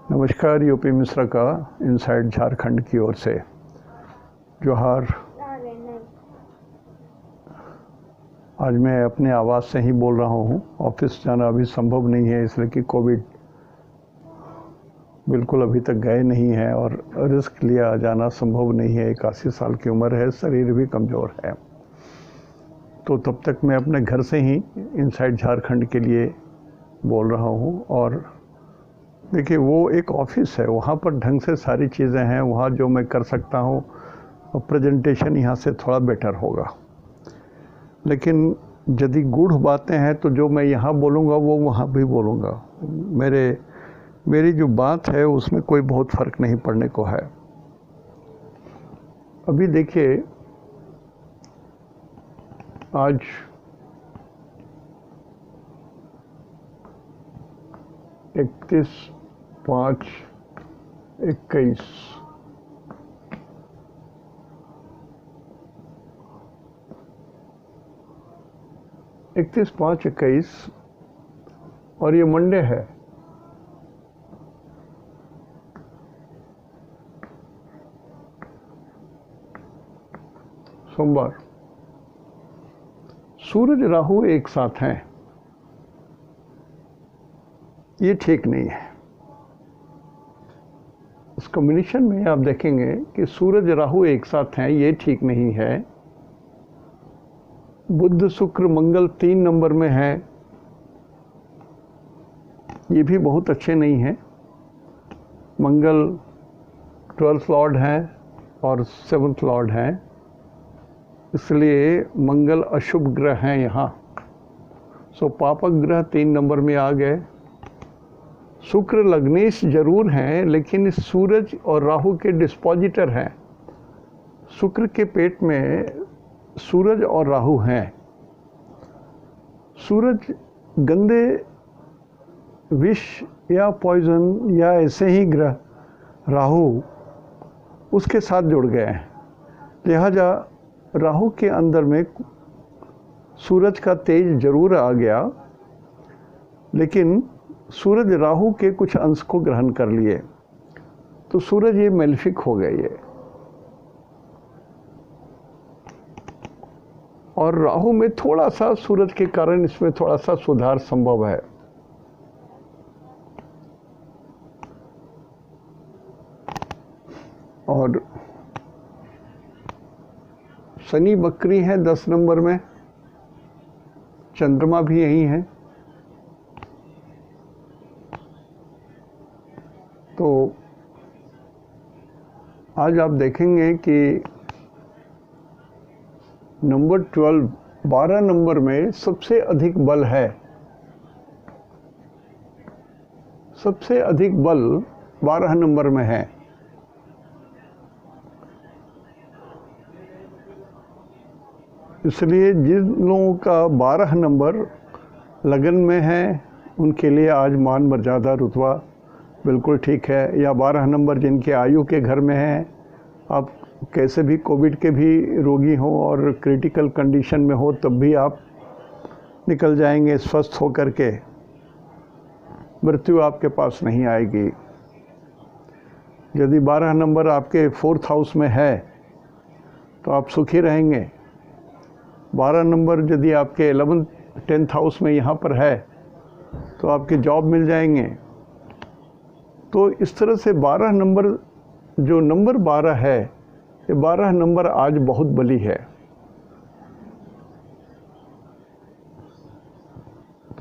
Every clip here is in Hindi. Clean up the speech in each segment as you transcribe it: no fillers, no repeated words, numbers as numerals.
नमस्कार। यूपी मिश्रा का इनसाइड झारखंड की ओर से जोहार। आज मैं अपने आवाज़ से ही बोल रहा हूँ। ऑफिस जाना अभी संभव नहीं है, इसलिए कि कोविड बिल्कुल अभी तक गए नहीं है और रिस्क लिया जाना संभव नहीं है। 81 साल की उम्र है, शरीर भी कमज़ोर है, तो तब तक मैं अपने घर से ही इनसाइड झारखंड के लिए बोल रहा हूँ। और देखिए, वो एक ऑफिस है, वहाँ पर ढंग से सारी चीज़ें हैं। वहाँ जो मैं कर सकता हूँ, प्रेजेंटेशन यहाँ से थोड़ा बेटर होगा, लेकिन यदि गूढ़ बातें हैं तो जो मैं यहाँ बोलूँगा वो वहाँ भी बोलूँगा। मेरी जो बात है उसमें कोई बहुत फ़र्क नहीं पड़ने को है। अभी देखिए, आज 31/5/21 31/5/21 और ये मंडे है। सोमवार। सूरज राहु एक साथ हैं, ये ठीक नहीं है। इस कॉम्बिनेशन में आप देखेंगे कि सूरज राहु एक साथ हैं, ये ठीक नहीं है। बुध शुक्र मंगल 3 नंबर में है, ये भी बहुत अच्छे नहीं है। मंगल 12th लॉर्ड है और 7th लॉर्ड है, इसलिए मंगल अशुभ ग्रह हैं यहाँ। सो पापक ग्रह 3 नंबर में आ गए। शुक्र लग्नेश जरूर हैं, लेकिन सूरज और राहु के डिस्पोजिटर हैं। शुक्र के पेट में सूरज और राहु हैं। सूरज गंदे विष या पॉइजन या ऐसे ही ग्रह राहु उसके साथ जुड़ गए हैं, लिहाजा राहु के अंदर में सूरज का तेज जरूर आ गया, लेकिन सूरज राहु के कुछ अंश को ग्रहण कर लिए, तो सूरज ये मेलेफिक हो गए ये। और राहु में थोड़ा सा सूरज के कारण इसमें थोड़ा सा सुधार संभव है। और शनि बकरी है 10 नंबर में, चंद्रमा भी यही है। तो आज आप देखेंगे कि नंबर 12 नंबर में सबसे अधिक बल है। सबसे अधिक बल 12 नंबर में है। इसलिए जिन लोगों का 12 नंबर लगन में है, उनके लिए आज मान मर्यादा रुतबा बिल्कुल ठीक है। या 12 नंबर जिनके आयु के घर में है, आप कैसे भी कोविड के भी रोगी हो और क्रिटिकल कंडीशन में हो, तब भी आप निकल जाएंगे स्वस्थ होकर के। मृत्यु आपके पास नहीं आएगी। यदि 12 नंबर आपके 4th हाउस में है तो आप सुखी रहेंगे। 12 नंबर यदि आपके 11th 10th हाउस में यहाँ पर है तो आपके जॉब मिल जाएंगे। तो इस तरह से 12 नंबर, जो नंबर 12 है, ये 12 नंबर आज बहुत बली है।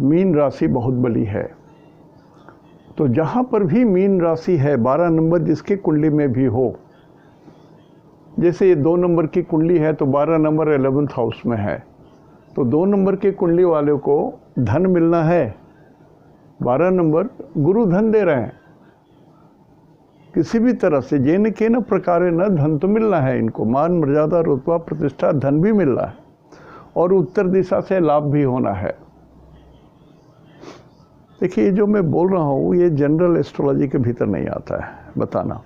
मीन राशि बहुत बली है। तो जहाँ पर भी मीन राशि है, 12 नंबर जिसकी कुंडली में भी हो, जैसे ये 2 नंबर की कुंडली है तो 12 नंबर 11th हाउस में है, तो 2 नंबर की कुंडली वाले को धन मिलना है। 12 नंबर गुरु धन दे रहे हैं, किसी भी तरह से जेन के न प्रकारे न धन तो मिलना है इनको। मान मर्यादा रुतबा प्रतिष्ठा धन भी मिल रहा है और उत्तर दिशा से लाभ भी होना है। देखिए, जो मैं बोल रहा हूँ ये जनरल एस्ट्रोलॉजी के भीतर नहीं आता है बताना।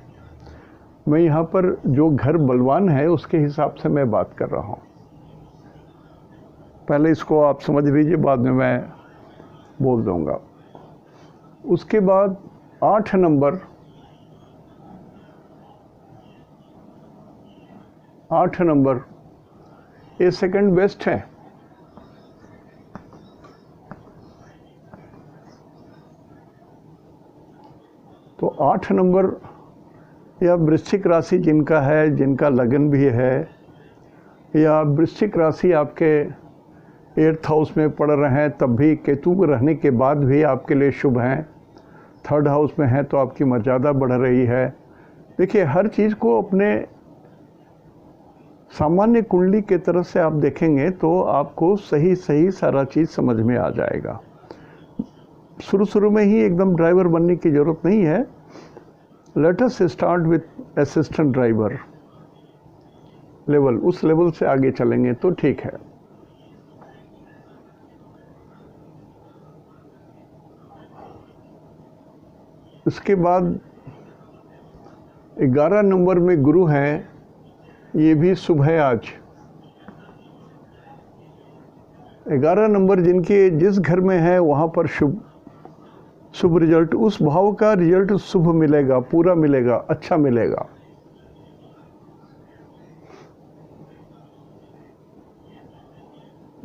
मैं यहाँ पर जो घर बलवान है उसके हिसाब से मैं बात कर रहा हूँ। पहले इसको आप समझ लीजिए, बाद में मैं बोल दूँगा। उसके बाद 8 नंबर 8 नंबर ये सेकंड बेस्ट है। तो 8 नंबर या वृश्चिक राशि जिनका है, जिनका लगन भी है, या वृश्चिक राशि आपके 8th हाउस में पड़ रहे हैं, तब भी केतु को रहने के बाद भी आपके लिए शुभ हैं। 3rd हाउस में है तो आपकी मर्यादा बढ़ रही है। देखिए, हर चीज़ को अपने सामान्य कुंडली के तरफ से आप देखेंगे तो आपको सही सही सारा चीज़ समझ में आ जाएगा। शुरू में ही एकदम ड्राइवर बनने की ज़रूरत नहीं है। Let us start with assistant driver level, उस लेवल से आगे चलेंगे तो ठीक है। इसके बाद 11 नंबर में गुरु हैं, ये भी शुभ है आज। 11 नंबर जिनके जिस घर में है वहाँ पर शुभ रिजल्ट, उस भाव का रिजल्ट शुभ मिलेगा, पूरा मिलेगा, अच्छा मिलेगा।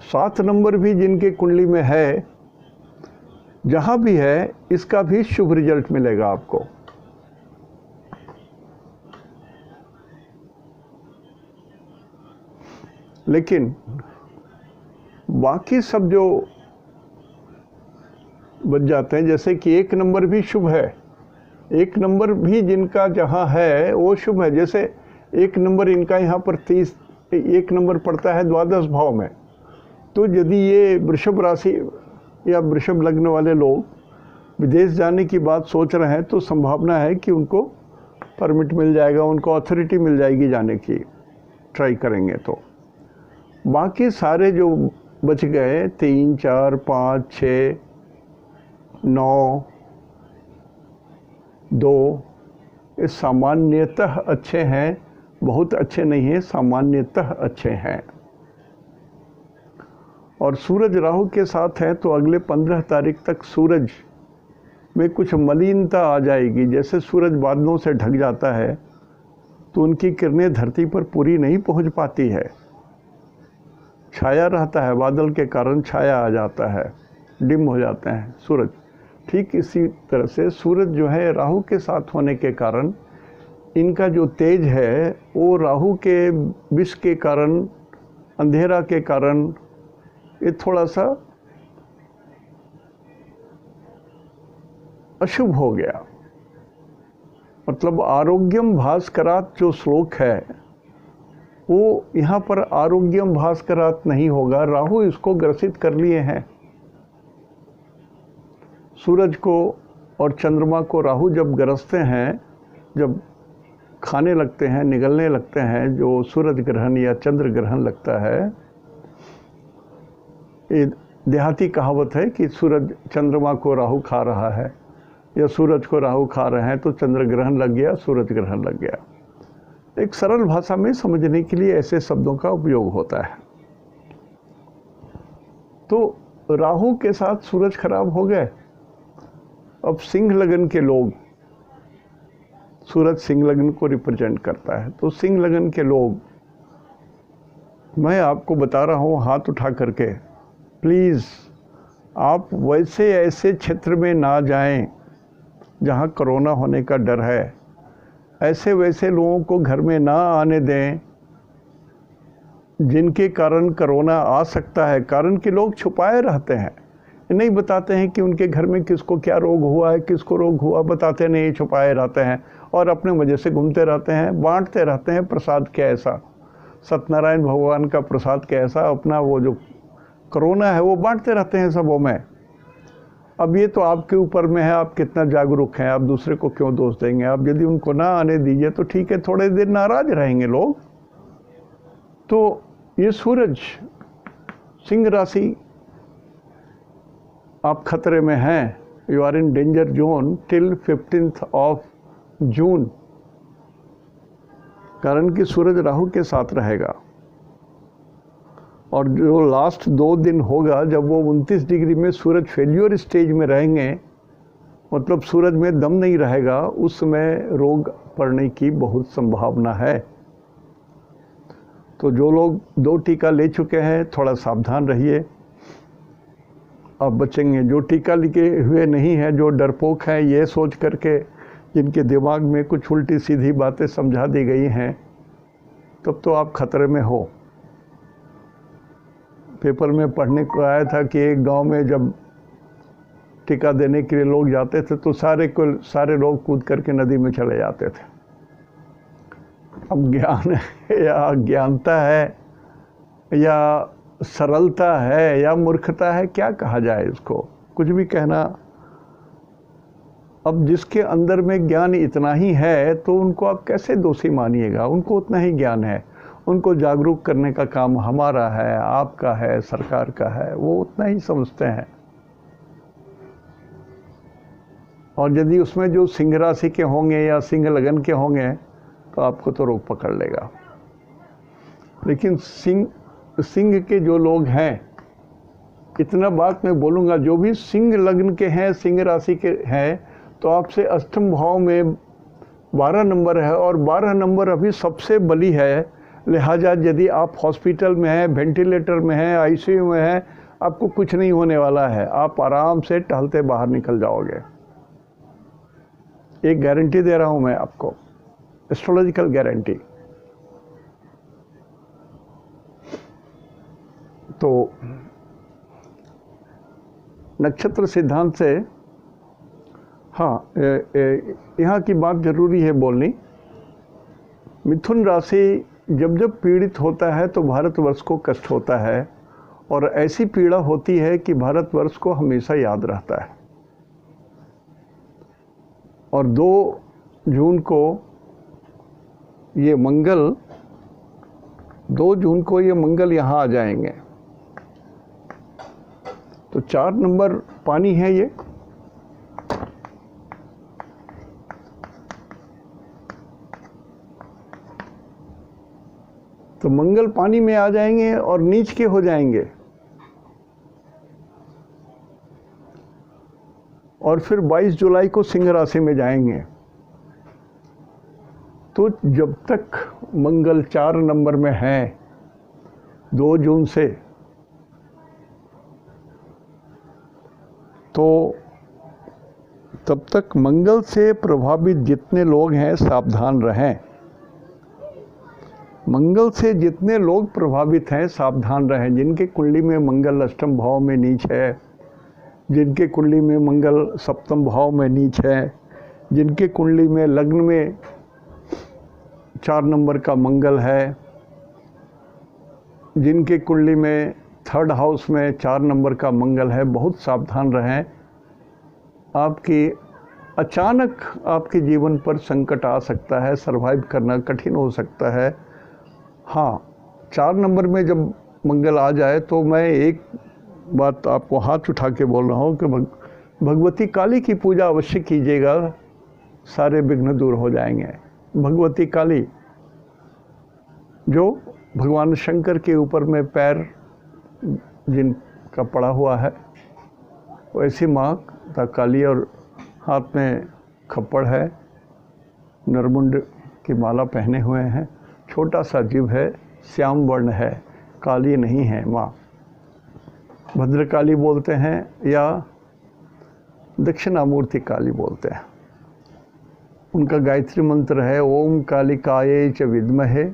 सात नंबर भी जिनके कुंडली में है, जहाँ भी है, इसका भी शुभ रिजल्ट मिलेगा आपको। लेकिन बाकी सब जो बच जाते हैं, जैसे कि 1 नंबर भी शुभ है, 1 नंबर भी जिनका जहाँ है वो शुभ है। जैसे 1 नंबर इनका यहाँ पर 1 नंबर पड़ता है द्वादश भाव में, तो यदि ये वृषभ राशि या वृषभ लग्न वाले लोग विदेश जाने की बात सोच रहे हैं तो संभावना है कि उनको परमिट मिल जाएगा, उनको अथॉरिटी मिल जाएगी जाने की, ट्राई करेंगे तो। बाकी सारे जो बच गए 3, 4, 5, 6, 9, 2, ये सामान्यतः अच्छे हैं, बहुत अच्छे नहीं हैं, सामान्यतः अच्छे हैं। और सूरज राहु के साथ है तो अगले 15 तारीख तक सूरज में कुछ मलिनता आ जाएगी। जैसे सूरज बादलों से ढक जाता है तो उनकी किरणें धरती पर पूरी नहीं पहुंच पाती है, छाया रहता है, बादल के कारण छाया आ जाता है, डिम हो जाते हैं सूरज। ठीक इसी तरह से सूरज जो है राहु के साथ होने के कारण इनका जो तेज है वो राहु के विष के कारण, अंधेरा के कारण ये थोड़ा सा अशुभ हो गया। मतलब आरोग्यम भास्करात जो श्लोक है वो यहाँ पर आरोग्यम भास्करात नहीं होगा, राहु इसको ग्रसित कर लिए हैं। सूरज को और चंद्रमा को राहु जब ग्रसते हैं, जब खाने लगते हैं, निगलने लगते हैं, जो सूरज ग्रहण या चंद्र ग्रहण लगता है, ये देहाती कहावत है कि सूरज चंद्रमा को राहु खा रहा है या सूरज को राहु खा रहे हैं तो चंद्र ग्रहण लग गया, सूरज ग्रहण लग गया। एक सरल भाषा में समझने के लिए ऐसे शब्दों का उपयोग होता है। तो राहु के साथ सूरज खराब हो गए। अब सिंह लगन के लोग, सूरज सिंह लगन को रिप्रेजेंट करता है, तो सिंह लगन के लोग, मैं आपको बता रहा हूँ हाथ उठा करके, प्लीज़ आप वैसे ऐसे क्षेत्र में ना जाएं जहाँ कोरोना होने का डर है। ऐसे वैसे लोगों को घर में ना आने दें जिनके कारण कोरोना आ सकता है। कारण कि लोग छुपाए रहते हैं, नहीं बताते हैं कि उनके घर में किसको क्या रोग हुआ है, किसको रोग हुआ, बताते नहीं, छुपाए रहते हैं और अपने मजे से घूमते रहते हैं, बांटते रहते हैं प्रसाद के ऐसा, सत्यनारायण भगवान का प्रसाद के ऐसा अपना वो जो कोरोना है वो बांटते रहते हैं सबों में। अब ये तो आपके ऊपर में है, आप कितना जागरूक हैं, आप दूसरे को क्यों दोष देंगे। आप यदि उनको ना आने दीजिए तो ठीक है, थोड़े देर नाराज रहेंगे लोग। तो ये सूरज सिंह राशि, आप खतरे में हैं, you are in danger zone till 15th of June, कारण कि सूरज राहु के साथ रहेगा। और जो लास्ट 2 दिन होगा जब वो 29 डिग्री में सूरज फेल्योर स्टेज में रहेंगे, मतलब सूरज में दम नहीं रहेगा, उस समय रोग पड़ने की बहुत संभावना है। तो जो लोग 2 टीका ले चुके हैं थोड़ा सावधान रहिए, आप बचेंगे। जो टीका लिए हुए नहीं है, जो डरपोक हैं, ये सोच करके जिनके दिमाग में कुछ उल्टी सीधी बातें समझा दी गई हैं, तब तो आप खतरे में हो। पेपर में पढ़ने को आया था कि एक गांव में जब टीका देने के लिए लोग जाते थे तो सारे लोग कूद करके नदी में चले जाते थे। अब ज्ञान या अज्ञानता है या सरलता है या मूर्खता है, क्या कहा जाए इसको, कुछ भी कहना। अब जिसके अंदर में ज्ञान इतना ही है तो उनको आप कैसे दोषी मानिएगा, उनको उतना ही ज्ञान है। उनको जागरूक करने का काम हमारा है, आपका है, सरकार का है, वो उतना ही समझते हैं। और यदि उसमें जो सिंह राशि के होंगे या सिंह लगन के होंगे तो आपको तो रोग पकड़ लेगा। लेकिन सिंह के जो लोग हैं, इतना बात मैं बोलूँगा, जो भी सिंह लग्न के हैं, सिंह राशि के हैं, तो आपसे अष्टम भाव में 12 नंबर है और 12 नंबर अभी सबसे बली है। लिहाजा यदि आप हॉस्पिटल में हैं, वेंटिलेटर में हैं, आईसीयू में हैं, आपको कुछ नहीं होने वाला है, आप आराम से टहलते बाहर निकल जाओगे। एक गारंटी दे रहा हूँ मैं आपको, एस्ट्रोलॉजिकल गारंटी। तो नक्षत्र सिद्धांत से, हाँ, यहाँ की बात जरूरी है बोलनी। मिथुन राशि जब जब पीड़ित होता है तो भारतवर्ष को कष्ट होता है, और ऐसी पीड़ा होती है कि भारतवर्ष को हमेशा याद रहता है। और 2 जून को ये मंगल 2 जून को ये मंगल यहाँ आ जाएंगे। तो 4 नंबर पानी है ये, तो मंगल पानी में आ जाएंगे और नीच के हो जाएंगे। और फिर 22 जुलाई को सिंह राशि में जाएंगे। तो जब तक मंगल 4 नंबर में है 2 जून से, तो तब तक मंगल से प्रभावित जितने लोग हैं सावधान रहें। मंगल से जितने लोग प्रभावित हैं सावधान रहें। जिनके कुंडली में मंगल अष्टम भाव में नीच है, जिनके कुंडली में मंगल सप्तम भाव में नीच है, जिनके कुंडली में लग्न में 4 नंबर का मंगल है, जिनके कुंडली में 3rd हाउस में 4 नंबर का मंगल है, बहुत सावधान रहें। आपकी अचानक आपके जीवन पर संकट आ सकता है, सरवाइव करना कठिन हो सकता है। हाँ, 4 नंबर में जब मंगल आ जाए तो मैं एक बात आपको हाथ उठा के बोल रहा हूँ कि भगवती काली की पूजा अवश्य कीजिएगा, सारे विघ्न दूर हो जाएंगे। भगवती काली जो भगवान शंकर के ऊपर में पैर जिनका पड़ा हुआ है, वैसी माँ काली, और हाथ में खप्पड़ है, नरमुंड की माला पहने हुए हैं, छोटा सा जीव है, श्याम वर्ण है, काली नहीं है माँ। भद्रकाली बोलते हैं या दक्षिणामूर्ति काली बोलते हैं। उनका गायत्री मंत्र है ओम कालिकायै च विद्महे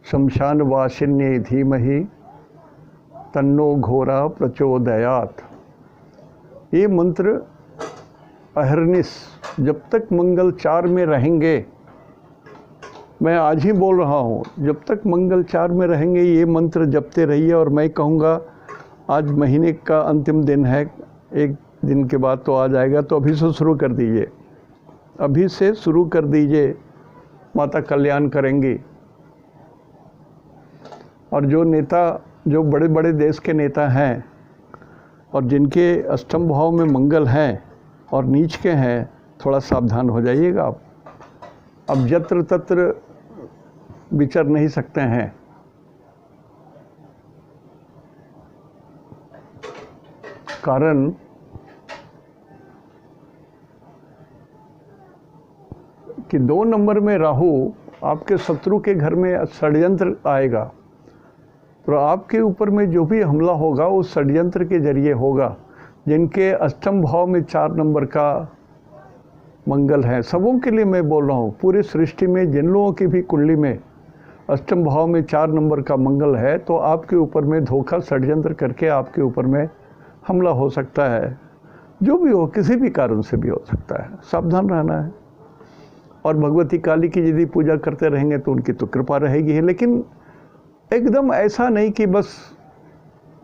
शमशान वासिन्ये धीमहि तन्नो घोरा प्रचोदयात्। ये मंत्र अहर्निश जब तक मंगल 4 में रहेंगे, मैं आज ही बोल रहा हूँ, जब तक मंगल 4 में रहेंगे ये मंत्र जपते रहिए। और मैं कहूँगा आज महीने का अंतिम दिन है, 1 दिन के बाद तो आ जाएगा, तो अभी से शुरू कर दीजिए, अभी से शुरू कर दीजिए, माता कल्याण करेंगी। और जो नेता, जो बड़े बड़े देश के नेता हैं और जिनके अष्टम भाव में मंगल हैं और नीच के हैं, थोड़ा सावधान हो जाइएगा आप। अब यत्र तत्र विचर नहीं सकते हैं। कारण कि 2 नंबर में राहु आपके शत्रु के घर में षड्यंत्र आएगा, तो आपके ऊपर में जो भी हमला होगा वो षड्यंत्र के जरिए होगा। जिनके अष्टम भाव में 4 नंबर का मंगल है, सबों के लिए मैं बोल रहा हूँ, पूरी सृष्टि में जिन लोगों की भी कुंडली में अष्टम भाव में 4 नंबर का मंगल है, तो आपके ऊपर में धोखा षड्यंत्र करके आपके ऊपर में हमला हो सकता है। जो भी हो, किसी भी कारण से भी हो सकता है, सावधान रहना है। और भगवती काली की यदि पूजा करते रहेंगे तो उनकी तो कृपा रहेगी ही, लेकिन एकदम ऐसा नहीं कि बस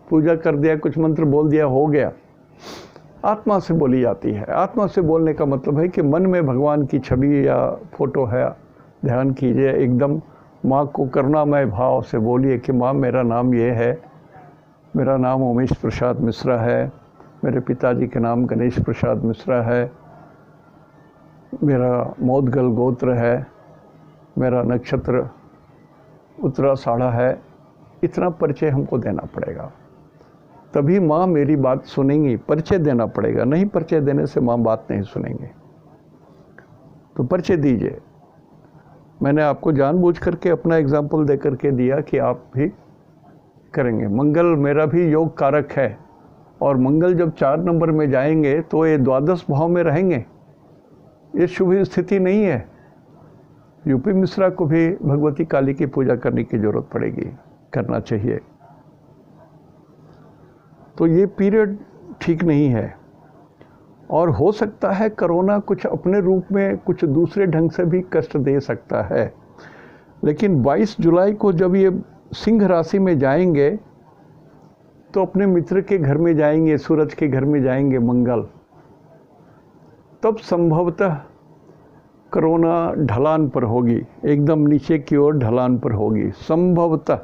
पूजा कर दिया, कुछ मंत्र बोल दिया, हो गया। आत्मा से बोली जाती है। आत्मा से बोलने का मतलब है कि मन में भगवान की छवि या फोटो है, ध्यान कीजिए, एकदम माँ को करुणामय भाव से बोलिए कि माँ मेरा नाम ये है, मेरा नाम उमेश प्रसाद मिश्रा है, मेरे पिताजी के नाम गणेश प्रसाद मिश्रा है, मेरा मोदगल गोत्र है, मेरा नक्षत्र उत्तराषाढ़ा है। इतना परिचय हमको देना पड़ेगा, तभी माँ मेरी बात सुनेंगी। परिचय देना पड़ेगा, नहीं परिचय देने से माँ बात नहीं सुनेंगे। तो परिचय दीजिए। मैंने आपको जानबूझ करके अपना एग्जाम्पल दे करके दिया कि आप भी करेंगे। मंगल मेरा भी योग कारक है, और मंगल जब 4 नंबर में जाएंगे तो ये 12 भाव में रहेंगे। ये शुभ स्थिति नहीं है। यूपी मिश्रा को भी भगवती काली की पूजा करने की जरूरत पड़ेगी, करना चाहिए। तो ये पीरियड ठीक नहीं है, और हो सकता है कोरोना कुछ अपने रूप में कुछ दूसरे ढंग से भी कष्ट दे सकता है। लेकिन 22 जुलाई को जब ये सिंह राशि में जाएंगे तो अपने मित्र के घर में जाएंगे, सूरज के घर में जाएंगे मंगल, तब संभवतः कोरोना ढलान पर होगी, एकदम नीचे की ओर ढलान पर होगी संभवतः।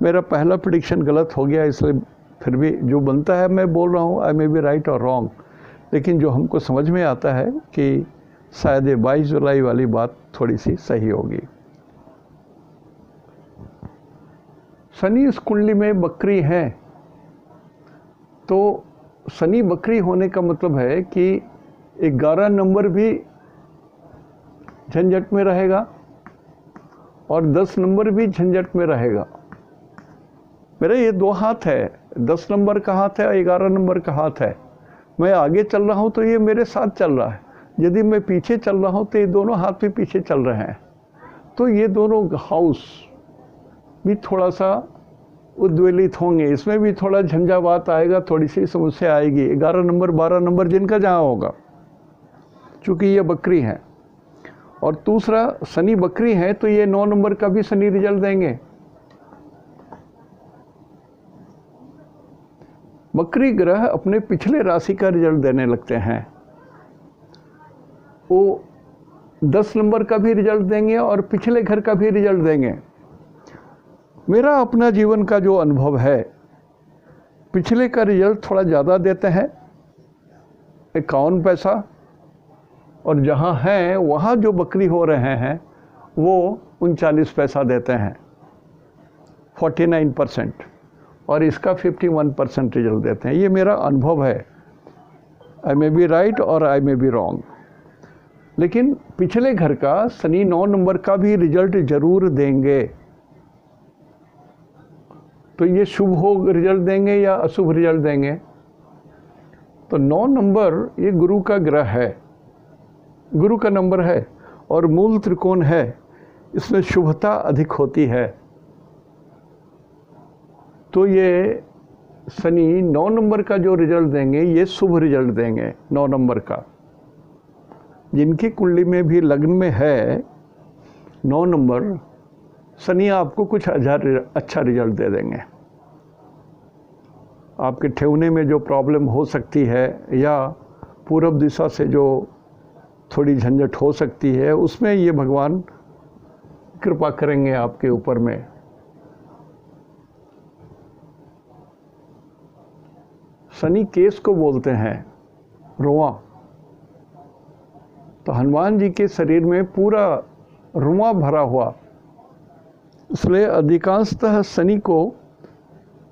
मेरा पहला प्रेडिक्शन गलत हो गया, इसलिए फिर भी जो बनता है मैं बोल रहा हूँ, आई मे बी राइट और रॉन्ग, लेकिन जो हमको समझ में आता है कि शायद ये 22 जुलाई वाली बात थोड़ी सी सही होगी। शनि इस कुंडली में बकरी है, तो शनि बकरी होने का मतलब है कि 11 नंबर भी झंझट में रहेगा और 10 नंबर भी झंझट में रहेगा। मेरे ये 2 हाथ है, 10 नंबर का हाथ है और 11 नंबर का हाथ है। मैं आगे चल रहा हूँ तो ये मेरे साथ चल रहा है, यदि मैं पीछे चल रहा हूँ तो ये दोनों हाथ भी पीछे चल रहे हैं। तो ये दोनों हाउस भी थोड़ा सा उद्वेलित होंगे, इसमें भी थोड़ा झंझावात आएगा, थोड़ी सी समस्या आएगी। 11 नंबर 12 नंबर जिनका जहाँ होगा, चूँकि ये बकरी है। और दूसरा शनि बकरी है तो ये 9 नंबर का भी शनि रिजल्ट देंगे। बकरी ग्रह अपने पिछले राशि का रिजल्ट देने लगते हैं, वो 10 नंबर का भी रिजल्ट देंगे और पिछले घर का भी रिजल्ट देंगे। मेरा अपना जीवन का जो अनुभव है, पिछले का रिजल्ट थोड़ा ज़्यादा देते हैं, 51 पैसा, और जहाँ हैं वहाँ जो बकरी हो रहे हैं वो 39 पैसा देते हैं, 49%, और इसका 51% रिजल्ट देते हैं। ये मेरा अनुभव है, आई मे बी राइट और आई मे बी रॉन्ग। लेकिन पिछले घर का शनि 9 नंबर का भी रिजल्ट जरूर देंगे। तो ये शुभ हो रिजल्ट देंगे या अशुभ रिजल्ट देंगे? तो 9 नंबर ये गुरु का ग्रह है, गुरु का नंबर है और मूल त्रिकोण है, इसमें शुभता अधिक होती है। तो ये शनि 9 नंबर का जो रिजल्ट देंगे ये शुभ रिजल्ट देंगे। 9 नंबर का जिनकी कुंडली में भी लग्न में है 9 नंबर, शनि आपको कुछ अच्छा रिजल्ट दे देंगे। आपके ठेवने में जो प्रॉब्लम हो सकती है या पूर्व दिशा से जो थोड़ी झंझट हो सकती है, उसमें ये भगवान कृपा करेंगे आपके ऊपर में। शनि केस को बोलते हैं रुआ, तो हनुमान जी के शरीर में पूरा रुआ भरा हुआ, इसलिए अधिकांशतः शनि को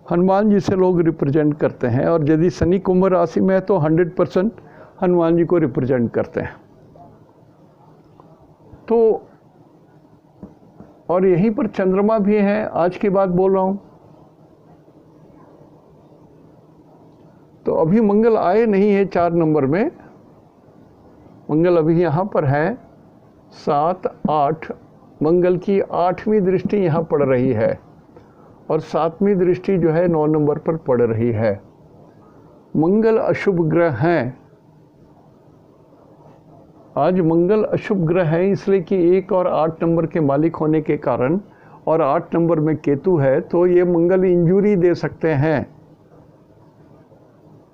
हनुमान जी से लोग रिप्रेजेंट करते हैं। और यदि शनि कुंभ राशि में है तो 100% हनुमान जी को रिप्रेजेंट करते हैं। तो और यहीं पर चंद्रमा भी है, आज की बात बोल रहा हूं। तो अभी मंगल आए नहीं है 4 नंबर में, मंगल अभी यहाँ पर है 7, 8। मंगल की 8वीं दृष्टि यहाँ पड़ रही है और 7वीं दृष्टि जो है 9 नंबर पर पड़ रही है। मंगल अशुभ ग्रह हैं, आज मंगल अशुभ ग्रह है, इसलिए कि 1 और 8 नंबर के मालिक होने के कारण और 8 नंबर में केतु है, तो ये मंगल इंजरी दे सकते हैं।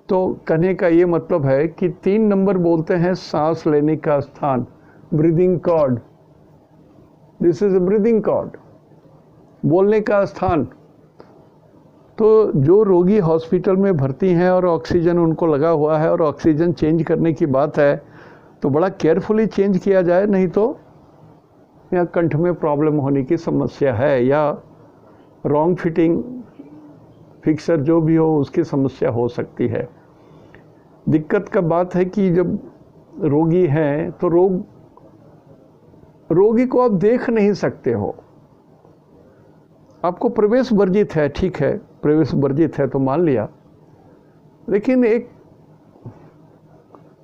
तो कहने का ये मतलब है कि 3 नंबर बोलते हैं सांस लेने का स्थान, breathing cord. This is breathing cord, बोलने का स्थान। तो जो रोगी हॉस्पिटल में भर्ती हैं और ऑक्सीजन उनको लगा हुआ है और ऑक्सीजन चेंज करने की बात है, तो बड़ा केयरफुली चेंज किया जाए, नहीं तो या कंठ में प्रॉब्लम होने की समस्या है या रॉन्ग फिटिंग फिक्सर जो भी हो उसकी समस्या हो सकती है। दिक्कत का बात है कि जब रोगी हैं तो रोगी को आप देख नहीं सकते हो, आपको प्रवेश वर्जित है, ठीक है, प्रवेश वर्जित है तो मान लिया, लेकिन एक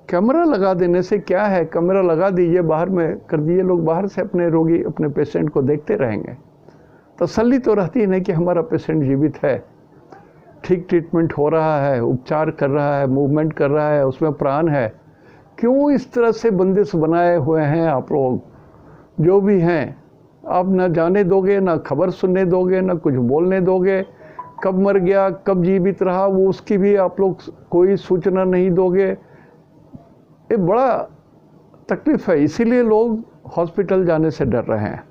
कैमरा लगा देने से क्या है, कैमरा लगा दीजिए, बाहर में कर दीजिए, लोग बाहर से अपने रोगी अपने पेशेंट को देखते रहेंगे, तसल्ली तो रहती है नहीं कि हमारा पेशेंट जीवित है, ठीक ट्रीटमेंट हो रहा है, उपचार कर रहा है, मूवमेंट कर रहा है, उसमें प्राण है। क्यों इस तरह से बंदिश बनाए हुए हैं आप लोग जो भी हैं? आप ना जाने दोगे, ना खबर सुनने दोगे, ना कुछ बोलने दोगे, कब मर गया कब जीवित रहा वो उसकी भी आप लोग कोई सूचना नहीं दोगे। ये बड़ा तकलीफ है, इसीलिए लोग हॉस्पिटल जाने से डर रहे हैं।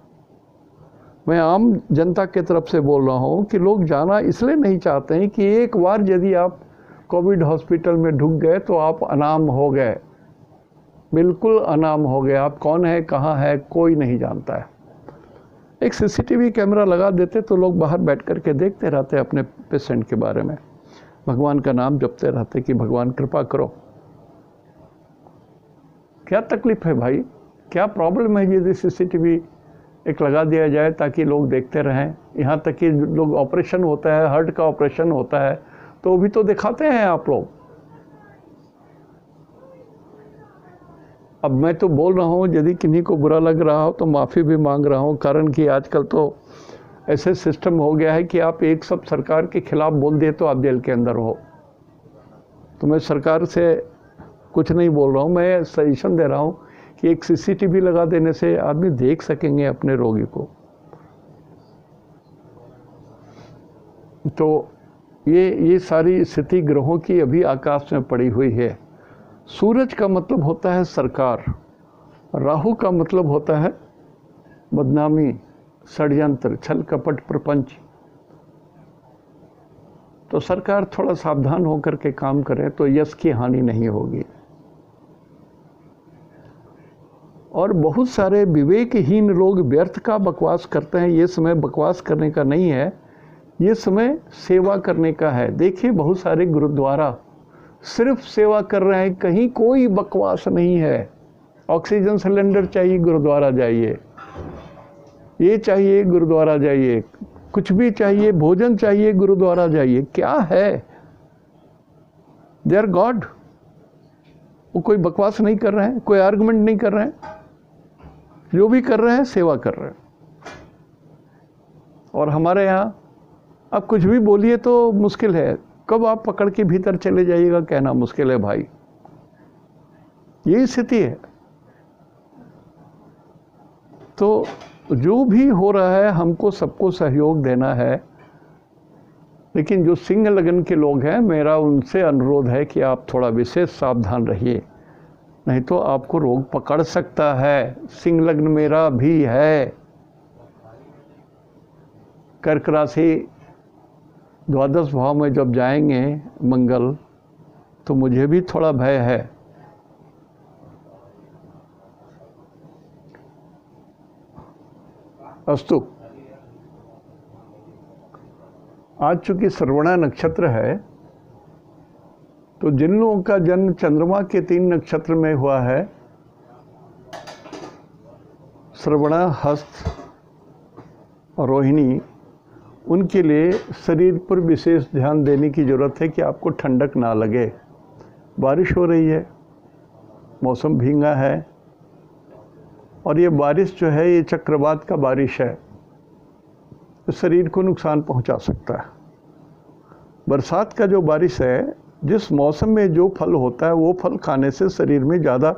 मैं आम जनता के तरफ से बोल रहा हूँ कि लोग जाना इसलिए नहीं चाहते हैं कि एक बार यदि आप कोविड हॉस्पिटल में ढुक गए तो आप अनाम हो गए, बिल्कुल अनाम हो गए। आप कौन है, कहाँ है, कोई नहीं जानता है। एक सीसीटीवी कैमरा लगा देते तो लोग बाहर बैठ कर के देखते रहते अपने पेशेंट के बारे में, भगवान का नाम जपते रहते कि भगवान कृपा करो। क्या तकलीफ है भाई, क्या प्रॉब्लम है यदि सीसीटीवी एक लगा दिया जाए ताकि लोग देखते रहें? यहाँ तक कि लोग ऑपरेशन होता है, हार्ट का ऑपरेशन होता है तो भी तो दिखाते हैं आप लोग। अब मैं तो बोल रहा हूँ, यदि किन्हीं को बुरा लग रहा हो तो माफ़ी भी मांग रहा हूँ, कारण कि आजकल तो ऐसे सिस्टम हो गया है कि आप एक सब सरकार के खिलाफ बोल दिए तो आप जेल के अंदर हो। तो मैं सरकार से कुछ नहीं बोल रहा हूँ, मैं सजेशन दे रहा हूँ कि एक सीसीटीवी लगा देने से आदमी देख सकेंगे अपने रोगी को। तो ये सारी स्थिति ग्रहों की अभी आकाश में पड़ी हुई है। सूरज का मतलब होता है सरकार, राहु का मतलब होता है बदनामी, षड्यंत्र, छल कपट, प्रपंच। तो सरकार थोड़ा सावधान होकर के काम करे तो यश की हानि नहीं होगी। और बहुत सारे विवेकहीन लोग व्यर्थ का बकवास करते हैं। ये समय बकवास करने का नहीं है, ये समय सेवा करने का है। देखिए बहुत सारे गुरुद्वारा सिर्फ सेवा कर रहे हैं, कहीं कोई बकवास नहीं है। ऑक्सीजन सिलेंडर चाहिए गुरुद्वारा जाइए, ये चाहिए गुरुद्वारा जाइए, कुछ भी चाहिए, भोजन चाहिए गुरुद्वारा जाइए। क्या है? They are god. वो कोई बकवास नहीं कर रहे हैं, कोई आर्गुमेंट नहीं कर रहे हैं, जो भी कर रहे हैं सेवा कर रहे हैं। और हमारे यहाँ अब कुछ भी बोलिए तो मुश्किल है, कब आप पकड़ के भीतर चले जाइएगा कहना मुश्किल है भाई, यही स्थिति है। तो जो भी हो रहा है हमको सबको सहयोग देना है, लेकिन जो सिंह लगन के लोग हैं मेरा उनसे अनुरोध है कि आप थोड़ा विशेष सावधान रहिए, नहीं तो आपको रोग पकड़ सकता है। सिंह लग्न मेरा भी है, कर्क राशि द्वादश भाव में जब जाएंगे मंगल तो मुझे भी थोड़ा भय है। अस्तु, आज चूंकि श्रवणा नक्षत्र है तो जिन लोगों का जन्म चंद्रमा के 3 नक्षत्र में हुआ है, श्रवणा, हस्त और रोहिणी, उनके लिए शरीर पर विशेष ध्यान देने की ज़रूरत है कि आपको ठंडक ना लगे। बारिश हो रही है, मौसम भींगा है, और ये बारिश जो है ये चक्रवात का बारिश है, तो शरीर को नुकसान पहुंचा सकता है। बरसात का जो बारिश है, जिस मौसम में जो फल होता है वो फल खाने से शरीर में ज़्यादा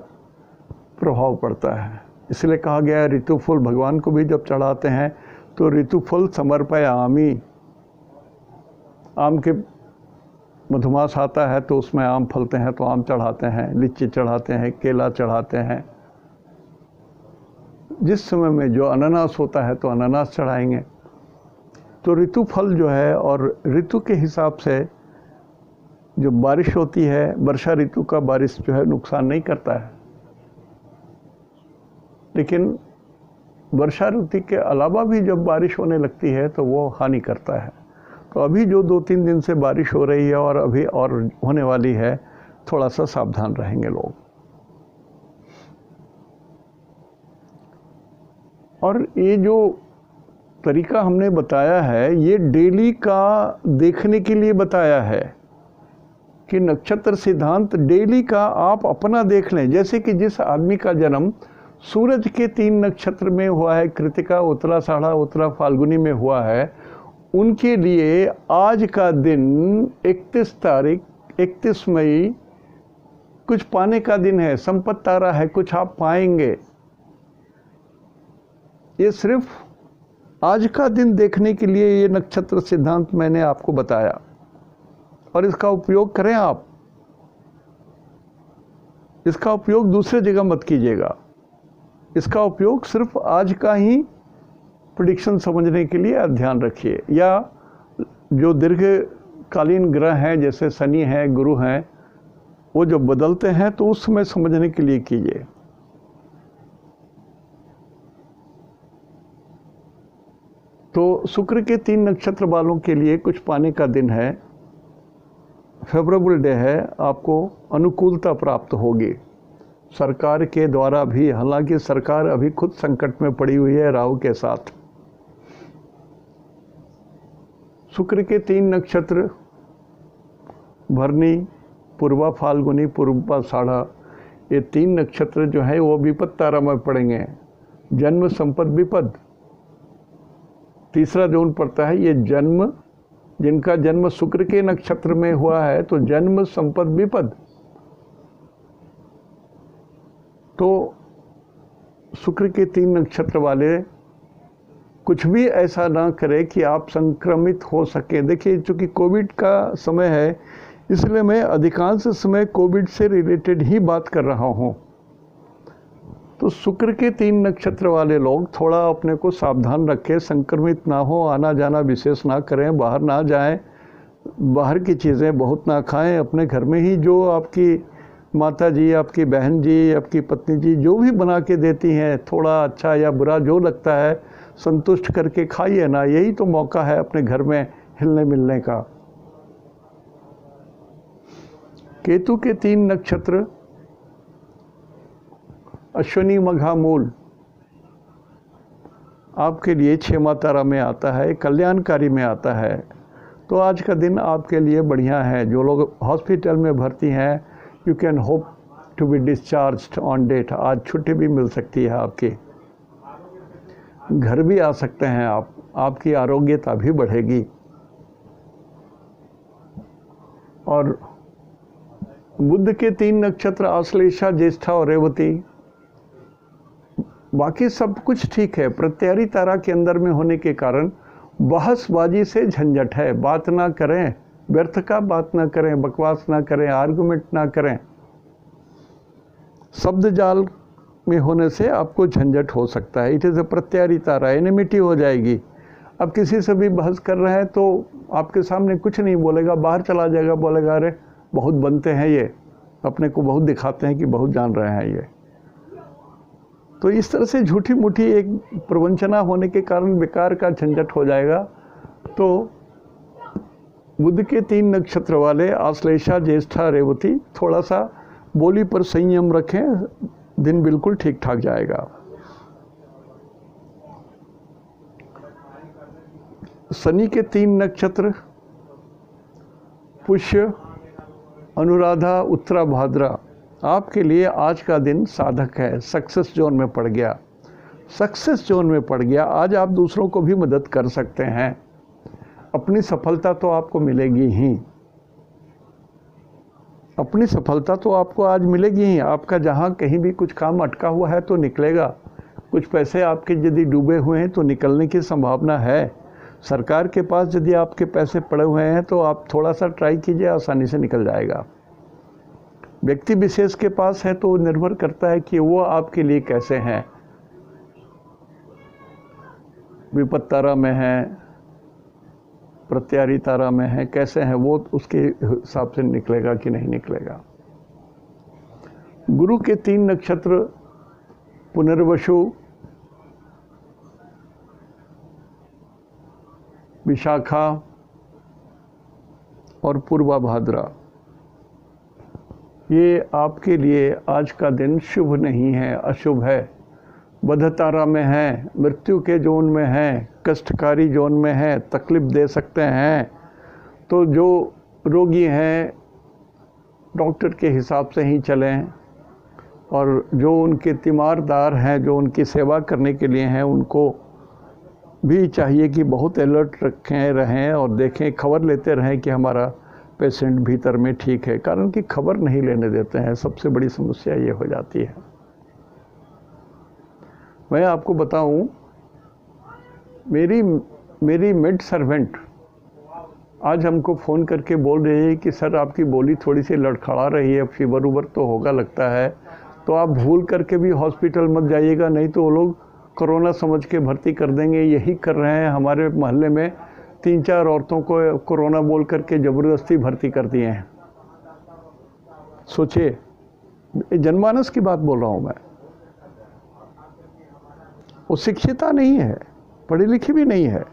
प्रभाव पड़ता है। इसलिए कहा गया है ऋतु फल भगवान को भी जब चढ़ाते हैं तो ऋतु फल समर्पयामि। आम के मधुमास आता है तो उसमें आम फलते हैं तो आम चढ़ाते हैं, लीची चढ़ाते हैं, केला चढ़ाते हैं। जिस समय में जो अनानास होता है तो अनानास चढ़ाएंगे। तो ऋतु फल जो है, और ऋतु के हिसाब से जो बारिश होती है, वर्षा ऋतु का बारिश जो है नुकसान नहीं करता है, लेकिन वर्षा ऋतु के अलावा भी जब बारिश होने लगती है तो वो हानि करता है। तो अभी जो 2-3 दिन से बारिश हो रही है और अभी और होने वाली है, थोड़ा सा सावधान रहेंगे लोग। और ये जो तरीका हमने बताया है, ये डेली का देखने के लिए बताया है कि नक्षत्र सिद्धांत डेली का आप अपना देख लें। जैसे कि जिस आदमी का जन्म सूरज के 3 नक्षत्र में हुआ है, कृतिका, उत्तरा, साढ़ा, उत्तरा, फाल्गुनी में हुआ है, उनके लिए आज का दिन 31 मई कुछ पाने का दिन है, संपत्ति तारा है, कुछ आप पाएंगे। ये सिर्फ आज का दिन देखने के लिए ये नक्षत्र सिद्धांत मैंने आपको बताया, और इसका उपयोग करें आप। इसका उपयोग दूसरे जगह मत कीजिएगा। इसका उपयोग सिर्फ आज का ही प्रेडिक्शन समझने के लिए ध्यान रखिए, या जो दीर्घकालीन ग्रह हैं जैसे शनि है, गुरु हैं, वो जो बदलते हैं तो उस समय समझने के लिए कीजिए। तो शुक्र के 3 नक्षत्र वालों के लिए कुछ पाने का दिन है, फेवरेबल डे है, आपको अनुकूलता प्राप्त होगी सरकार के द्वारा भी। हालांकि सरकार अभी खुद संकट में पड़ी हुई है राहु के साथ। शुक्र के 3 नक्षत्र भरनी, पूर्वा, फाल्गुनी, पूर्वा, साढ़ा, ये 3 नक्षत्र जो है वो विपद तारा में पड़ेंगे। जन्म, संपद, विपद। तीसरा जोन पड़ता है ये जन्म, जिनका जन्म शुक्र के नक्षत्र में हुआ है, तो जन्म, संपद, विपद। तो शुक्र के 3 नक्षत्र वाले कुछ भी ऐसा ना करें कि आप संक्रमित हो सके। देखिए, चूँकि कोविड का समय है, इसलिए मैं अधिकांश समय कोविड से रिलेटेड ही बात कर रहा हूँ। तो शुक्र के 3 नक्षत्र वाले लोग थोड़ा अपने को सावधान रखें, संक्रमित ना हो, आना जाना विशेष ना करें, बाहर ना जाएं, बाहर की चीज़ें बहुत ना खाएं। अपने घर में ही जो आपकी माता जी, आपकी बहन जी, आपकी पत्नी जी जो भी बना के देती हैं, थोड़ा अच्छा या बुरा जो लगता है संतुष्ट करके खाइए ना। यही तो मौका है अपने घर में हिलने मिलने का। केतु के 3 नक्षत्र अश्विनी, मघा, मूल आपके लिए 6 तारा में आता है, कल्याणकारी में आता है। तो आज का दिन आपके लिए बढ़िया है। जो लोग हॉस्पिटल में भर्ती हैं, you can hope to be discharged on date. आज छुट्टी भी मिल सकती है आपकी, घर भी आ सकते हैं आप, आपकी आरोग्यता भी बढ़ेगी। और बुध के 3 नक्षत्र आश्लेषा, ज्येष्ठा और रेवती, बाकी सब कुछ ठीक है। प्रत्यारी तारा के अंदर में होने के कारण बहसबाजी से झंझट है। बात ना करें, व्यर्थ का बात ना करें, बकवास ना करें, आर्गुमेंट ना करें। शब्द जाल में होने से आपको झंझट हो सकता है। इट इज़ अ प्रत्यारी तारा, एनिमिटी हो जाएगी। अब किसी से भी बहस कर रहे हैं तो आपके सामने कुछ नहीं बोलेगा, बाहर चला जाएगा, बोलेगा अरे बहुत बनते हैं ये, अपने को बहुत दिखाते हैं कि बहुत जान रहे हैं ये। तो इस तरह से झूठी मूठी एक प्रवंचना होने के कारण बेकार का झंझट हो जाएगा। तो बुध के 3 नक्षत्र वाले आश्लेषा, ज्येष्ठा, रेवती, थोड़ा सा बोली पर संयम रखें, दिन बिल्कुल ठीक ठाक जाएगा। शनि के 3 नक्षत्र पुष्य, अनुराधा, उत्तरा, भाद्रा, आपके लिए आज का दिन साधक है। सक्सेस जोन में पड़ गया, सक्सेस जोन में पड़ गया। आज आप दूसरों को भी मदद कर सकते हैं। अपनी सफलता तो आपको मिलेगी ही, अपनी सफलता तो आपको आज मिलेगी ही। आपका जहाँ कहीं भी कुछ काम अटका हुआ है तो निकलेगा। कुछ पैसे आपके यदि डूबे हुए हैं तो निकलने की संभावना है। सरकार के पास यदि आपके पैसे पड़े हुए हैं तो आप थोड़ा सा ट्राई कीजिए, आसानी से निकल जाएगा। व्यक्ति विशेष के पास है तो निर्भर करता है कि वो आपके लिए कैसे हैं। विपत्त तारा में है, प्रत्यारी तारा में है, कैसे हैं वो उसके हिसाब से निकलेगा कि नहीं निकलेगा। गुरु के 3 नक्षत्र पुनर्वसु, विशाखा और पूर्वा भाद्रा, ये आपके लिए आज का दिन शुभ नहीं है, अशुभ है। बध तारा में है, मृत्यु के जोन में है, कष्टकारी जोन में है, तकलीफ दे सकते हैं। तो जो रोगी हैं डॉक्टर के हिसाब से ही चलें, और जो उनके तीमारदार हैं, जो उनकी सेवा करने के लिए हैं, उनको भी चाहिए कि बहुत अलर्ट रहें और देखें, खबर लेते रहें कि हमारा पेशेंट भीतर में ठीक है। कारण कि खबर नहीं लेने देते हैं, सबसे बड़ी समस्या ये हो जाती है। मैं आपको बताऊं, मेरी मेड सर्वेंट आज हमको फ़ोन करके बोल रही है कि सर आपकी बोली थोड़ी सी लड़खड़ा रही है, फीवर उबर तो होगा लगता है, तो आप भूल करके भी हॉस्पिटल मत जाइएगा, नहीं तो वो लोग कोरोना समझ के भर्ती कर देंगे। यही कर रहे हैं। हमारे मोहल्ले में 3-4 औरतों को कोरोना बोल करके ज़बरदस्ती भर्ती कर दिए हैं। सोचिए, जनमानस की बात बोल रहा हूँ मैं। वो शिक्षिता नहीं है, पढ़ी लिखी भी नहीं है,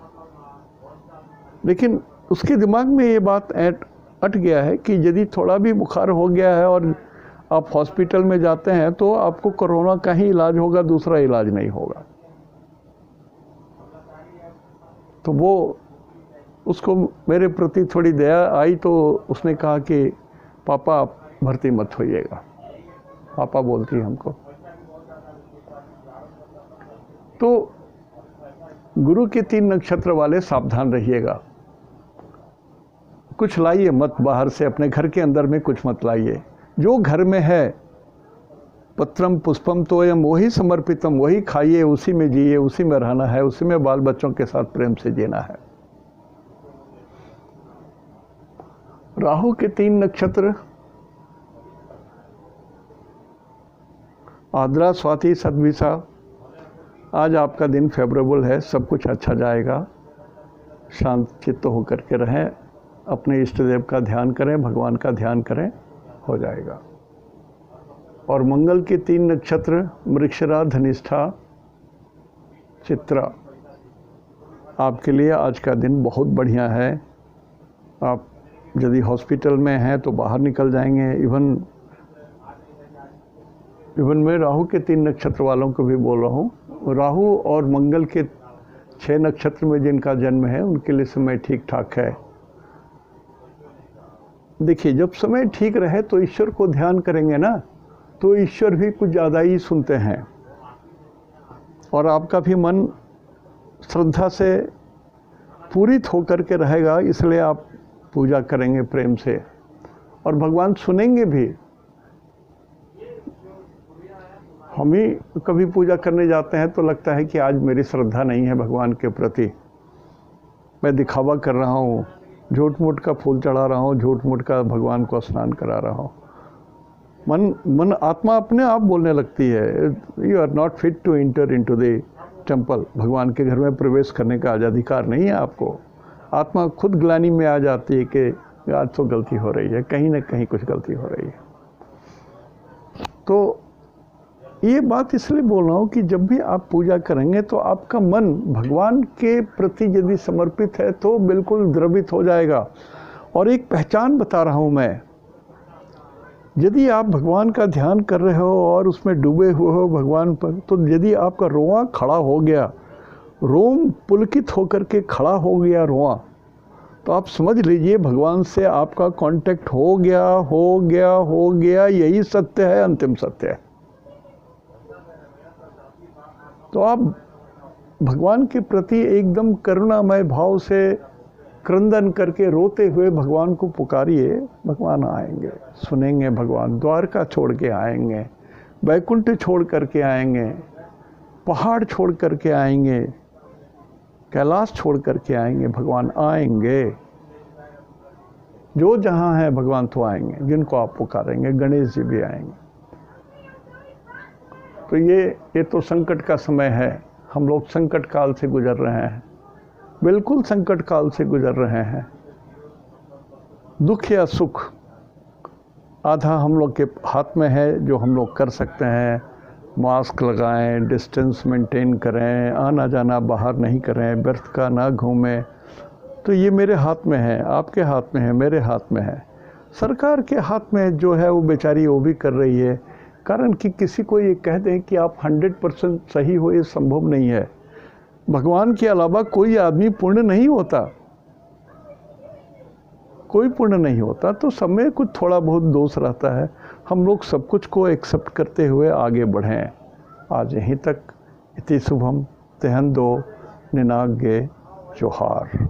लेकिन उसके दिमाग में ये बात अट गया है कि यदि थोड़ा भी बुखार हो गया है और आप हॉस्पिटल में जाते हैं तो आपको कोरोना का ही इलाज होगा, दूसरा इलाज नहीं होगा। तो वो उसको मेरे प्रति थोड़ी दया आई तो उसने कहा कि पापा आप भर्ती मत होइएगा। पापा बोलती है हमको। तो गुरु के 3 नक्षत्र वाले सावधान रहिएगा। कुछ लाइए मत बाहर से, अपने घर के अंदर में कुछ मत लाइए। जो घर में है, पत्रम पुष्पम तोयम, वही समर्पितम, वही खाइए, उसी में जिए, उसी में रहना है, उसी में बाल बच्चों के साथ प्रेम से जीना है। राहु के 3 नक्षत्र आद्रा, स्वाति, सतभिषा, आज आपका दिन फेवरेबल है, सब कुछ अच्छा जाएगा। शांत चित्त होकर के रहें, अपने इष्ट देव का ध्यान करें, भगवान का ध्यान करें, हो जाएगा। और मंगल के 3 नक्षत्र मृगशिरा, धनिष्ठा, चित्रा, आपके लिए आज का दिन बहुत बढ़िया है। आप यदि हॉस्पिटल में हैं तो बाहर निकल जाएंगे। इवन मैं राहु के 3 नक्षत्र वालों को भी बोल रहा हूँ। राहु और मंगल के 6 नक्षत्र में जिनका जन्म है उनके लिए समय ठीक ठाक है। देखिए, जब समय ठीक रहे तो ईश्वर को ध्यान करेंगे ना, तो ईश्वर भी कुछ ज़्यादा ही सुनते हैं और आपका भी मन श्रद्धा से पूरित होकर के रहेगा। इसलिए आप पूजा करेंगे प्रेम से और भगवान सुनेंगे भी। हम ही कभी पूजा करने जाते हैं तो लगता है कि आज मेरी श्रद्धा नहीं है भगवान के प्रति, मैं दिखावा कर रहा हूँ, झूठ मूठ का फूल चढ़ा रहा हूँ, झूठ मूठ का भगवान को स्नान करा रहा हूँ। मन आत्मा अपने आप बोलने लगती है, you are not fit to enter into the temple. भगवान के घर में प्रवेश करने का आज अधिकार नहीं है आपको। आत्मा खुद ग्लानि में आ जाती है कि आज तो गलती हो रही है, कहीं ना कहीं कुछ गलती हो रही है। तो ये बात इसलिए बोल रहा हूँ कि जब भी आप पूजा करेंगे तो आपका मन भगवान के प्रति यदि समर्पित है तो बिल्कुल द्रवित हो जाएगा। और एक पहचान बता रहा हूँ मैं, यदि आप भगवान का ध्यान कर रहे हो और उसमें डूबे हुए हो भगवान पर, तो यदि आपका रोआ खड़ा हो गया, रोम पुलकित होकर के खड़ा हो गया रोआ, तो आप समझ लीजिए भगवान से आपका कांटेक्ट हो गया हो गया हो गया, यही सत्य है, अंतिम सत्य है। तो आप भगवान के प्रति एकदम करुणामय भाव से क्रंदन करके रोते हुए भगवान को पुकारिए, भगवान आएंगे, सुनेंगे। भगवान द्वारका छोड़ के आएंगे, वैकुंठ छोड़ करके आएंगे, पहाड़ छोड़ करके आएंगे, कैलाश छोड़ करके आएंगे, भगवान आएंगे। जो जहाँ है भगवान तो आएंगे, जिनको आप पुकारेंगे। गणेश जी भी आएंगे। तो ये तो संकट का समय है, हम लोग संकट काल से गुजर रहे हैं, बिल्कुल संकट काल से गुजर रहे हैं। दुख या सुख आधा हम लोग के हाथ में है। जो हम लोग कर सकते हैं, मास्क लगाएं, डिस्टेंस मेंटेन करें, आना जाना बाहर नहीं करें, व्यर्थ का ना घूमें। तो ये मेरे हाथ में है, आपके हाथ में है, मेरे हाथ में है। सरकार के हाथ में जो है वो बेचारी वो भी कर रही है। कारण कि किसी को ये कह दें कि आप 100% सही हो, ये संभव नहीं है। भगवान के अलावा कोई आदमी पूर्ण नहीं होता, कोई पूर्ण नहीं होता। तो सब में कुछ थोड़ा बहुत दोष रहता है। हम लोग सब कुछ को एक्सेप्ट करते हुए आगे बढ़ें। आज यहीं तक। इति शुभम तेहंदो निनाग्ये जोहार।